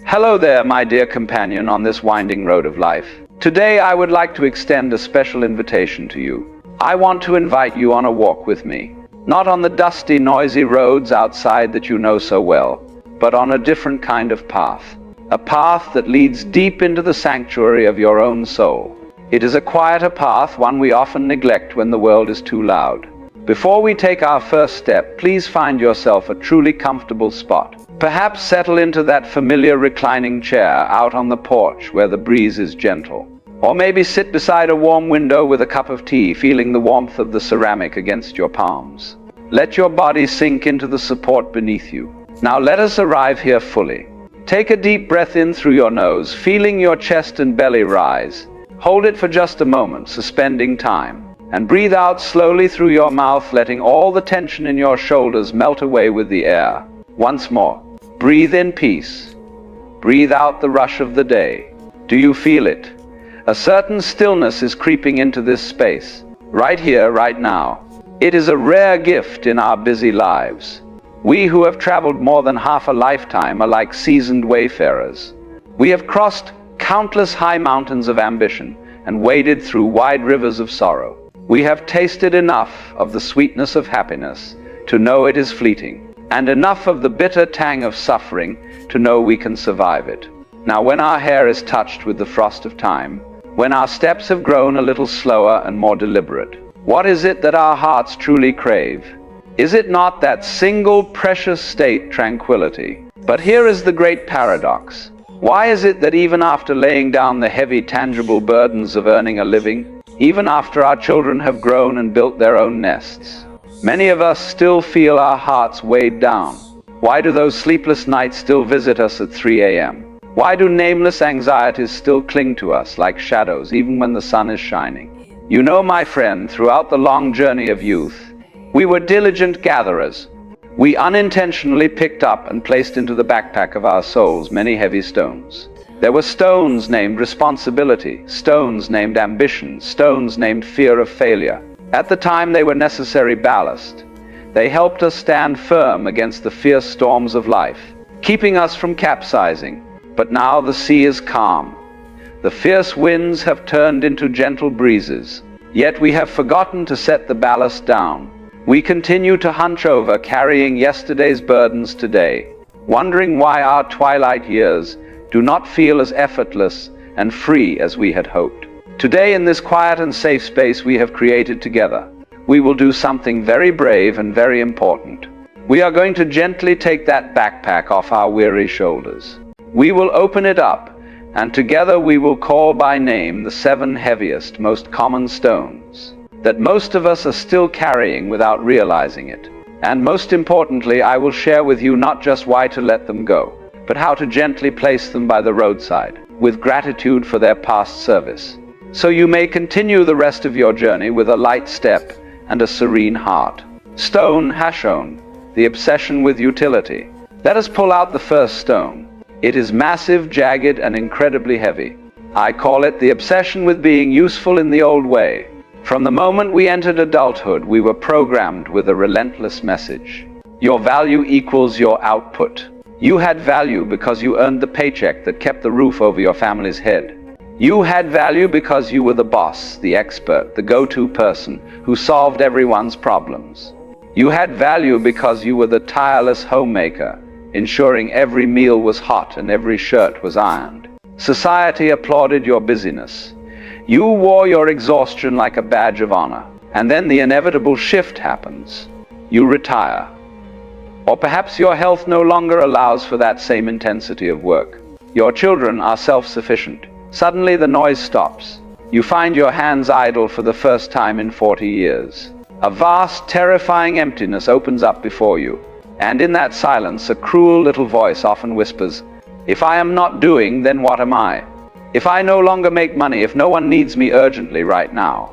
Hello there, my dear companion on this winding road of life. Today I would like to extend a special invitation to you. I want to invite you on a walk with me. Not on the dusty, noisy roads outside that you know so well, but on a different kind of path. A path that leads deep into the sanctuary of your own soul. It is a quieter path, one we often neglect when the world is too loud. Before we take our first step, please find yourself a truly comfortable spot. Perhaps settle into that familiar reclining chair out on the porch where the breeze is gentle. Or maybe sit beside a warm window with a cup of tea, feeling the warmth of the ceramic against your palms. Let your body sink into the support beneath you. Now let us arrive here fully. Take a deep breath in through your nose, feeling your chest and belly rise. Hold it for just a moment, suspending time. And breathe out slowly through your mouth, letting all the tension in your shoulders melt away with the air. Once more. Breathe in peace. Breathe out the rush of the day. Do you feel it? A certain stillness is creeping into this space, right here, right now. It is a rare gift in our busy lives. We who have traveled more than half a lifetime are like seasoned wayfarers. We have crossed countless high mountains of ambition and waded through wide rivers of sorrow. We have tasted enough of the sweetness of happiness to know it is fleeting, and enough of the bitter tang of suffering to know we can survive it. Now, when our hair is touched with the frost of time, when our steps have grown a little slower and more deliberate, what is it that our hearts truly crave? Is it not that single precious state, tranquility? But here is the great paradox. Why is it that even after laying down the heavy, tangible burdens of earning a living, even after our children have grown and built their own nests, many of us still feel our hearts weighed down? Why do those sleepless nights still visit us at 3 a.m.? Why do nameless anxieties still cling to us like shadows even when the sun is shining? You know, my friend, throughout the long journey of youth, we were diligent gatherers. We unintentionally picked up and placed into the backpack of our souls many heavy stones. There were stones named responsibility, stones named ambition, stones named fear of failure. At the time they were necessary ballast. They helped us stand firm against the fierce storms of life, keeping us from capsizing. But now the sea is calm. The fierce winds have turned into gentle breezes. Yet we have forgotten to set the ballast down. We continue to hunch over, carrying yesterday's burdens today, wondering why our twilight years do not feel as effortless and free as we had hoped. Today, in this quiet and safe space we have created together, we will do something very brave and very important. We are going to gently take that backpack off our weary shoulders. We will open it up, and together we will call by name the 7 heaviest, most common stones that most of us are still carrying without realizing it. And most importantly, I will share with you not just why to let them go, but how to gently place them by the roadside, with gratitude for their past service, so you may continue the rest of your journey with a light step and a serene heart. Stone Hashon, the obsession with utility. Let us pull out the first stone. It is massive, jagged, and incredibly heavy. I call it the obsession with being useful in the old way. From the moment we entered adulthood, we were programmed with a relentless message. Your value equals your output. You had value because you earned the paycheck that kept the roof over your family's head. You had value because you were the boss, the expert, the go-to person who solved everyone's problems. You had value because you were the tireless homemaker, ensuring every meal was hot and every shirt was ironed. Society applauded your busyness. You wore your exhaustion like a badge of honor. And then the inevitable shift happens. You retire. Or perhaps your health no longer allows for that same intensity of work. Your children are self-sufficient. Suddenly the noise stops. You find your hands idle for the first time in 40 years. A vast, terrifying emptiness opens up before you. And in that silence, a cruel little voice often whispers, "If I am not doing, then what am I? If I no longer make money, if no one needs me urgently right now,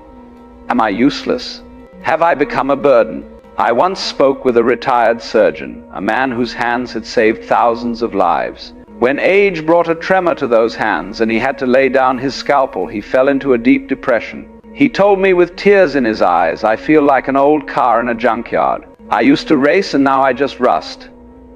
am I useless? Have I become a burden?" I once spoke with a retired surgeon, a man whose hands had saved thousands of lives. When age brought a tremor to those hands and he had to lay down his scalpel, he fell into a deep depression. He told me with tears in his eyes, "I feel like an old car in a junkyard. I used to race and now I just rust.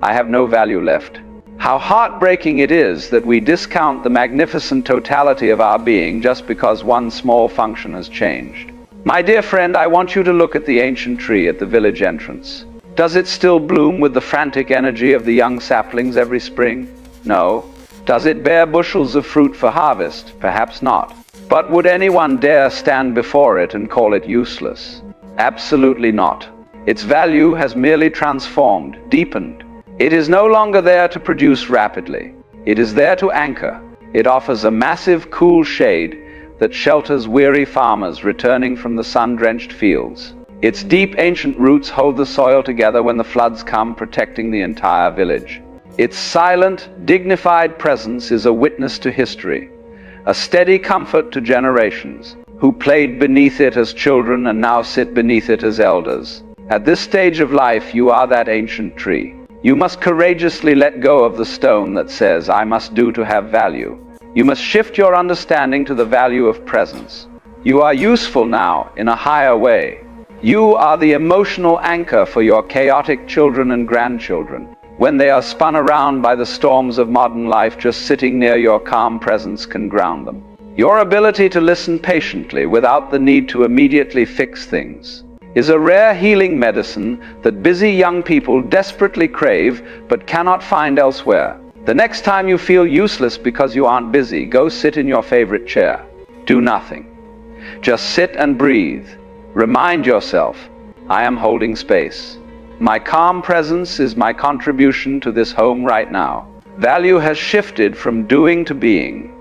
I have no value left." How heartbreaking it is that we discount the magnificent totality of our being just because one small function has changed. My dear friend, I want you to look at the ancient tree at the village entrance. Does it still bloom with the frantic energy of the young saplings every spring? No. Does it bear bushels of fruit for harvest? Perhaps not. But would anyone dare stand before it and call it useless? Absolutely not. Its value has merely transformed, deepened. It is no longer there to produce rapidly. It is there to anchor. It offers a massive, cool shade that shelters weary farmers returning from the sun-drenched fields. Its deep, ancient roots hold the soil together when the floods come, protecting the entire village. Its silent, dignified presence is a witness to history, a steady comfort to generations who played beneath it as children and now sit beneath it as elders. At this stage of life, you are that ancient tree. You must courageously let go of the stone that says, "I must do to have value." You must shift your understanding to the value of presence. You are useful now in a higher way. You are the emotional anchor for your chaotic children and grandchildren. When they are spun around by the storms of modern life, just sitting near your calm presence can ground them. Your ability to listen patiently without the need to immediately fix things is a rare healing medicine that busy young people desperately crave but cannot find elsewhere. The next time you feel useless because you aren't busy, go sit in your favorite chair. Do nothing. Just sit and breathe. Remind yourself, I am holding space. My calm presence is my contribution to this home right now. Value has shifted from doing to being,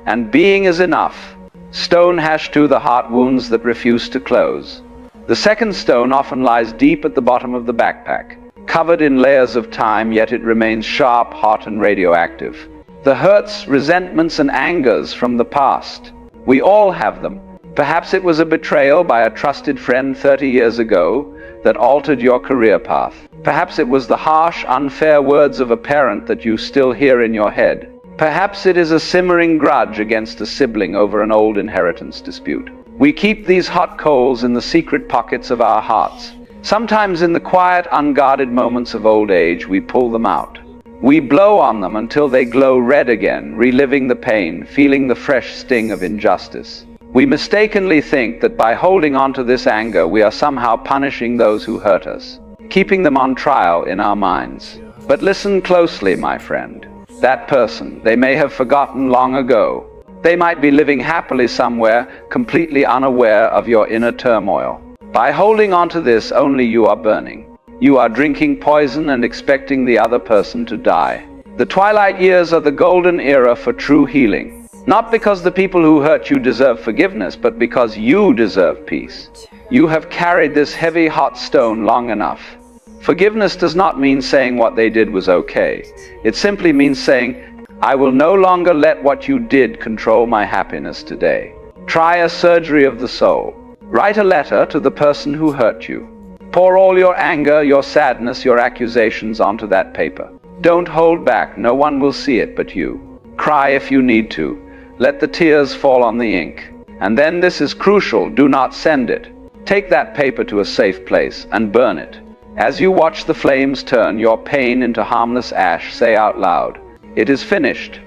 and being is enough. Stone #2, the heart wounds that refuse to close. The second stone often lies deep at the bottom of the backpack, covered in layers of time, yet it remains sharp, hot, and radioactive. The hurts, resentments, and angers from the past. We all have them. Perhaps it was a betrayal by a trusted friend 30 years ago that altered your career path. Perhaps it was the harsh, unfair words of a parent that you still hear in your head. Perhaps it is a simmering grudge against a sibling over an old inheritance dispute. We keep these hot coals in the secret pockets of our hearts. Sometimes in the quiet, unguarded moments of old age, we pull them out. We blow on them until they glow red again, reliving the pain, feeling the fresh sting of injustice. We mistakenly think that by holding on to this anger, we are somehow punishing those who hurt us, keeping them on trial in our minds. But listen closely, my friend. That person, they may have forgotten long ago. They might be living happily somewhere, completely unaware of your inner turmoil. By holding on to this, only you are burning. You are drinking poison and expecting the other person to die. The twilight years are the golden era for true healing. Not because the people who hurt you deserve forgiveness, but because you deserve peace. You have carried this heavy, hot stone long enough. Forgiveness does not mean saying what they did was okay. It simply means saying, I will no longer let what you did control my happiness today. Try a surgery of the soul. Write a letter to the person who hurt you. Pour all your anger, your sadness, your accusations onto that paper. Don't hold back. No one will see it but you. Cry if you need to. Let the tears fall on the ink. And then, this is crucial, do not send it. Take that paper to a safe place and burn it. As you watch the flames turn your pain into harmless ash, say out loud, it is finished.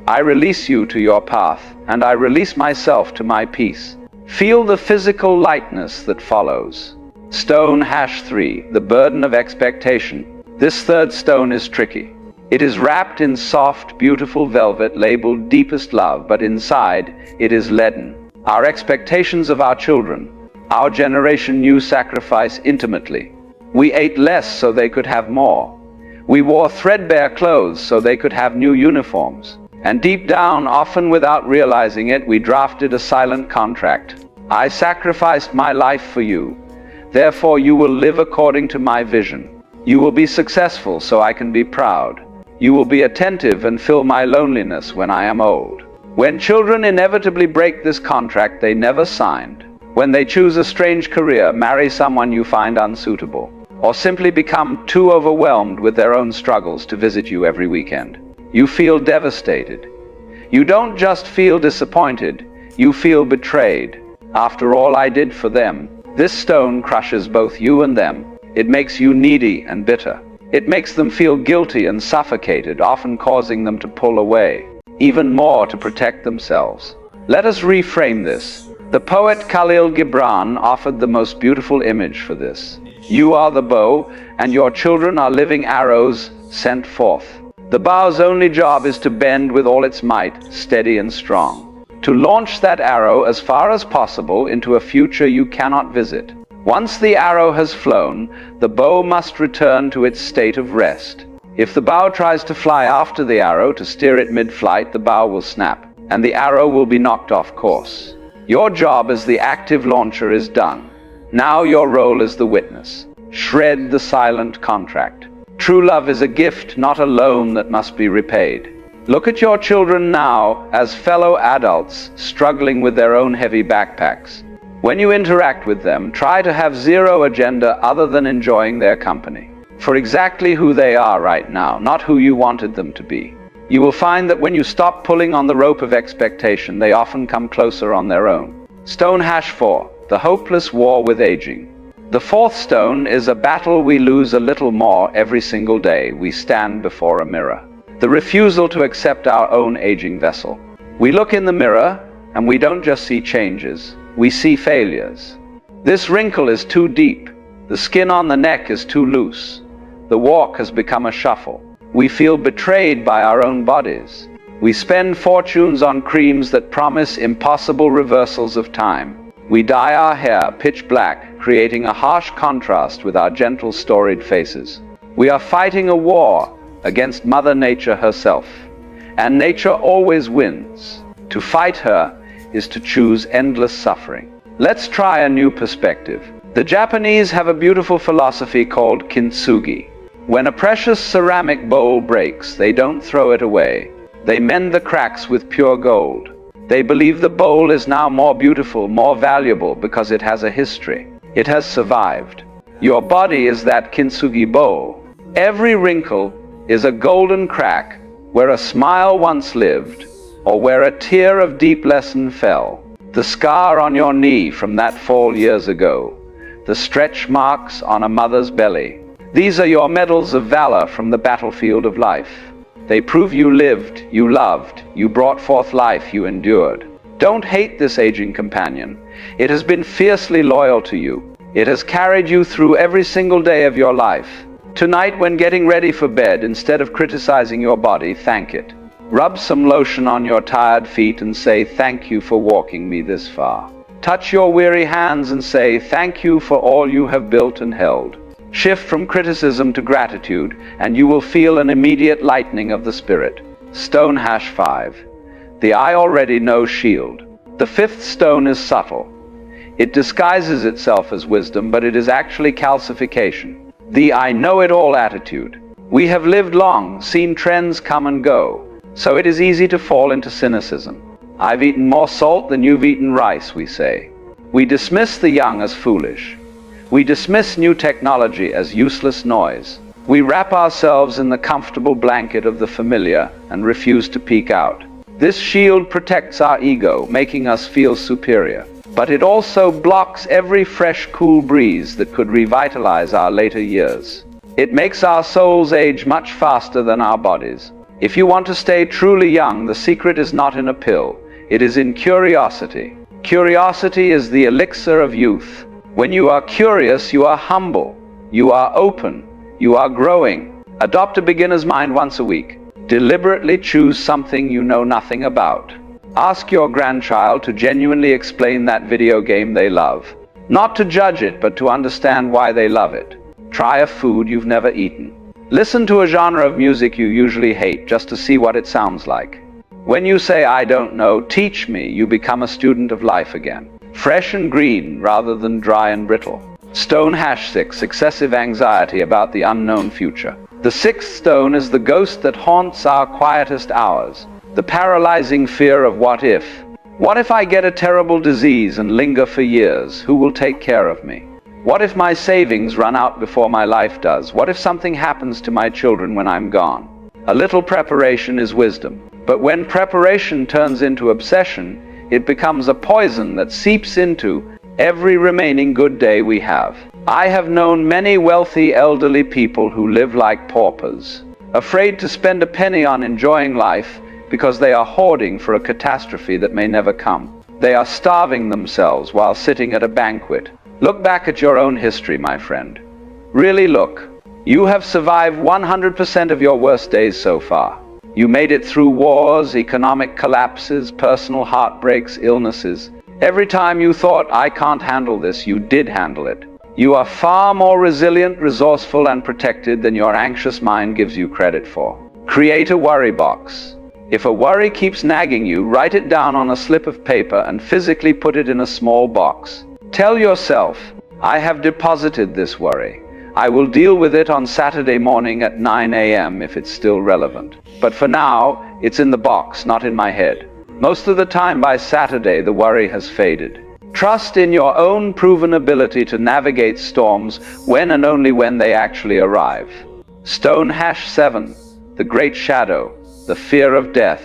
I release you to your path, and I release myself to my peace. Feel the physical lightness that follows. Stone #3, the burden of expectation. This third stone is tricky. It is wrapped in soft, beautiful velvet labeled deepest love, but inside it is leaden. Our expectations of our children, our generation knew sacrifice intimately. We ate less so they could have more. We wore threadbare clothes so they could have new uniforms. And deep down, often without realizing it, we drafted a silent contract. I sacrificed my life for you. Therefore you will live according to my vision. You will be successful so I can be proud. You will be attentive and fill my loneliness when I am old. When children inevitably break this contract they never signed, when they choose a strange career, marry someone you find unsuitable, or simply become too overwhelmed with their own struggles to visit you every weekend, you feel devastated. You don't just feel disappointed, you feel betrayed. After all I did for them, this stone crushes both you and them. It makes you needy and bitter. It makes them feel guilty and suffocated, often causing them to pull away, even more to protect themselves. Let us reframe this. The poet Khalil Gibran offered the most beautiful image for this. You are the bow, and your children are living arrows sent forth. The bow's only job is to bend with all its might, steady and strong, to launch that arrow as far as possible into a future you cannot visit. Once the arrow has flown, the bow must return to its state of rest. If the bow tries to fly after the arrow to steer it mid-flight, the bow will snap, and the arrow will be knocked off course. Your job as the active launcher is done. Now your role is the witness. Shred the silent contract. True love is a gift, not a loan that must be repaid. Look at your children now as fellow adults struggling with their own heavy backpacks. When you interact with them, try to have zero agenda other than enjoying their company, for exactly who they are right now, not who you wanted them to be. You will find that when you stop pulling on the rope of expectation, they often come closer on their own. Stone hash 4, the hopeless war with aging. The fourth stone is a battle we lose a little more every single day we stand before a mirror. The refusal to accept our own aging vessel. We look in the mirror and we don't just see changes, we see failures. This wrinkle is too deep. The skin on the neck is too loose. The walk has become a shuffle. We feel betrayed by our own bodies. We spend fortunes on creams that promise impossible reversals of time. We dye our hair pitch black, creating a harsh contrast with our gentle, storied faces. We are fighting a war against Mother Nature herself, and nature always wins. To fight her is to choose endless suffering. Let's try a new perspective. The Japanese have a beautiful philosophy called kintsugi. When a precious ceramic bowl breaks, they don't throw it away. They mend the cracks with pure gold. They believe the bowl is now more beautiful, more valuable, because it has a history. It has survived. Your body is that kintsugi bowl. Every wrinkle is a golden crack where a smile once lived, or where a tear of deep lesson fell. The scar on your knee from that fall years ago. The stretch marks on a mother's belly. These are your medals of valor from the battlefield of life. They prove you lived, you loved, you brought forth life, you endured. Don't hate this aging companion. It has been fiercely loyal to you. It has carried you through every single day of your life. Tonight, when getting ready for bed, instead of criticizing your body, thank it. Rub some lotion on your tired feet and say, "Thank you for walking me this far." Touch your weary hands and say, "Thank you for all you have built and held." Shift from criticism to gratitude, and you will feel an immediate lightening of the spirit. Stone hash 5. The I already know shield. The fifth stone is subtle. It disguises itself as wisdom, but it is actually calcification. The I know it all attitude. We have lived long, seen trends come and go, so it is easy to fall into cynicism. I've eaten more salt than you've eaten rice, we say. We dismiss the young as foolish. We dismiss new technology as useless noise. We wrap ourselves in the comfortable blanket of the familiar and refuse to peek out. This shield protects our ego, making us feel superior. But it also blocks every fresh, cool breeze that could revitalize our later years. It makes our souls age much faster than our bodies. If you want to stay truly young, the secret is not in a pill. It is in curiosity. Curiosity is the elixir of youth. When you are curious, you are humble, you are open, you are growing. Adopt a beginner's mind once a week. Deliberately choose something you know nothing about. Ask your grandchild to genuinely explain that video game they love. Not to judge it, but to understand why they love it. Try a food you've never eaten. Listen to a genre of music you usually hate just to see what it sounds like. When you say, "I don't know, teach me," you become a student of life again. Fresh and green rather than dry and brittle. Stone hash 6, excessive anxiety about the unknown future. The sixth stone is the ghost that haunts our quietest hours. The paralyzing fear of what if. What if I get a terrible disease and linger for years? Who will take care of me? What if my savings run out before my life does? What if something happens to my children when I'm gone? A little preparation is wisdom. But when preparation turns into obsession, it becomes a poison that seeps into every remaining good day we have. I have known many wealthy elderly people who live like paupers, afraid to spend a penny on enjoying life because they are hoarding for a catastrophe that may never come. They are starving themselves while sitting at a banquet. Look back at your own history, my friend. Really look. You have survived 100% of your worst days so far. You made it through wars, economic collapses, personal heartbreaks, illnesses. Every time you thought, I can't handle this, you did handle it. You are far more resilient, resourceful, and protected than your anxious mind gives you credit for. Create a worry box. If a worry keeps nagging you, write it down on a slip of paper and physically put it in a small box. Tell yourself, I have deposited this worry. I will deal with it on Saturday morning at 9 a.m. if it's still relevant. But for now, it's in the box, not in my head. Most of the time by Saturday, the worry has faded. Trust in your own proven ability to navigate storms when and only when they actually arrive. Stone #7, the great shadow, the fear of death.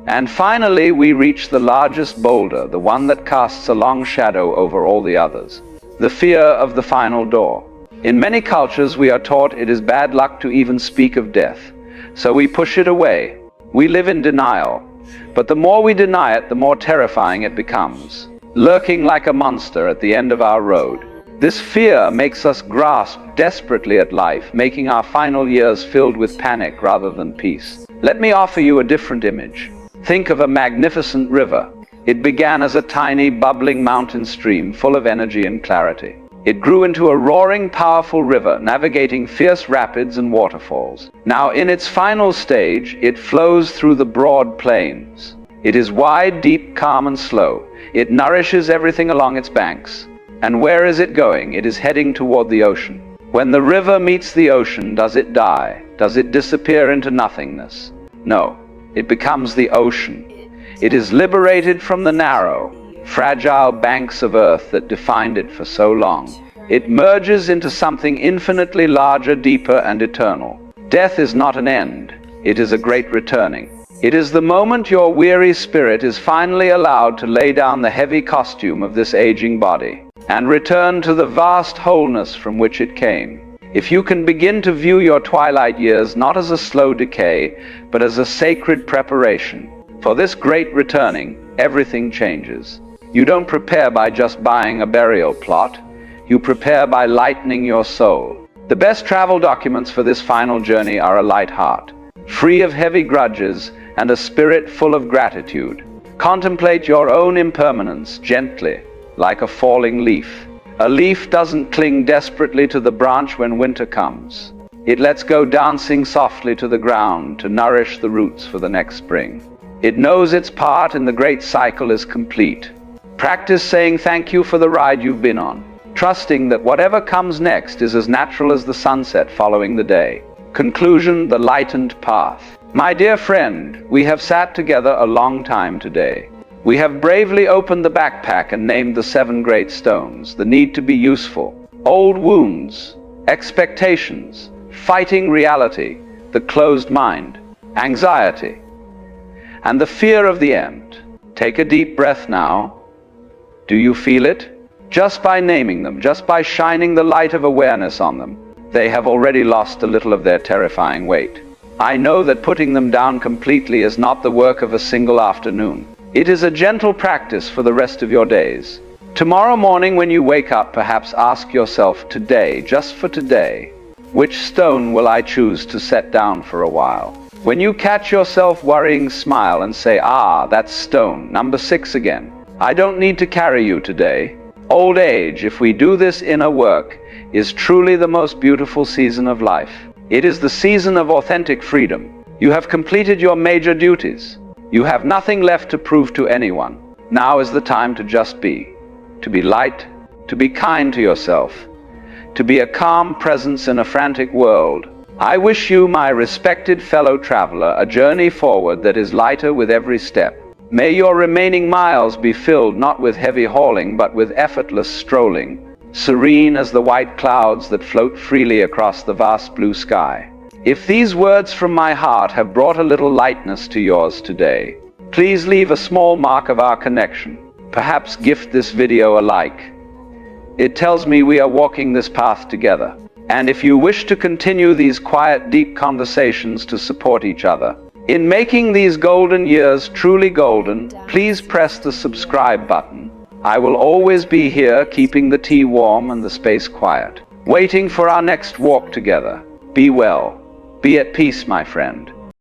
And finally, we reach the largest boulder, the one that casts a long shadow over all the others. The fear of the final door. In many cultures, we are taught it is bad luck to even speak of death, so we push it away. We live in denial, but the more we deny it, the more terrifying it becomes, lurking like a monster at the end of our road. This fear makes us grasp desperately at life, making our final years filled with panic rather than peace. Let me offer you a different image. Think of a magnificent river. It began as a tiny, bubbling mountain stream full of energy and clarity. It grew into a roaring, powerful river, navigating fierce rapids and waterfalls. Now, in its final stage, it flows through the broad plains. It is wide, deep, calm, and slow. It nourishes everything along its banks. And where is it going? It is heading toward the ocean. When the river meets the ocean, does it die? Does it disappear into nothingness? No, it becomes the ocean. It is liberated from the narrow, fragile banks of earth that defined it for so long. It merges into something infinitely larger, deeper, and eternal. Death is not an end. It is a great returning. It is the moment your weary spirit is finally allowed to lay down the heavy costume of this aging body and return to the vast wholeness from which it came. If you can begin to view your twilight years not as a slow decay, but as a sacred preparation for this great returning, everything changes. You don't prepare by just buying a burial plot. You prepare by lightening your soul. The best travel documents for this final journey are a light heart, free of heavy grudges, and a spirit full of gratitude. Contemplate your own impermanence gently, like a falling leaf. A leaf doesn't cling desperately to the branch when winter comes. It lets go dancing softly to the ground to nourish the roots for the next spring. It knows its part and the great cycle is complete. Practice saying thank you for the ride you've been on, trusting that whatever comes next is as natural as the sunset following the day. Conclusion: the lightened path. My dear friend, we have sat together a long time today. We have bravely opened the backpack and named the 7 great stones: the need to be useful, old wounds, expectations, fighting reality, the closed mind, anxiety, and the fear of the end. Take a deep breath now. Do you feel it? Just by naming them, just by shining the light of awareness on them, they have already lost a little of their terrifying weight. I know that putting them down completely is not the work of a single afternoon. It is a gentle practice for the rest of your days. Tomorrow morning when you wake up, perhaps ask yourself, today, just for today, which stone will I choose to set down for a while? When you catch yourself worrying, smile and say, that's stone number 6 again. I don't need to carry you today. Old age, if we do this inner work, is truly the most beautiful season of life. It is the season of authentic freedom. You have completed your major duties. You have nothing left to prove to anyone. Now is the time to just be. To be light, to be kind to yourself, to be a calm presence in a frantic world. I wish you, my respected fellow traveler, a journey forward that is lighter with every step. May your remaining miles be filled not with heavy hauling, but with effortless strolling, serene as the white clouds that float freely across the vast blue sky. If these words from my heart have brought a little lightness to yours today, please leave a small mark of our connection. Perhaps gift this video a like. It tells me we are walking this path together. And if you wish to continue these quiet, deep conversations to support each other, in making these golden years truly golden, please press the subscribe button. I will always be here, keeping the tea warm and the space quiet, waiting for our next walk together. Be well. Be at peace, my friend.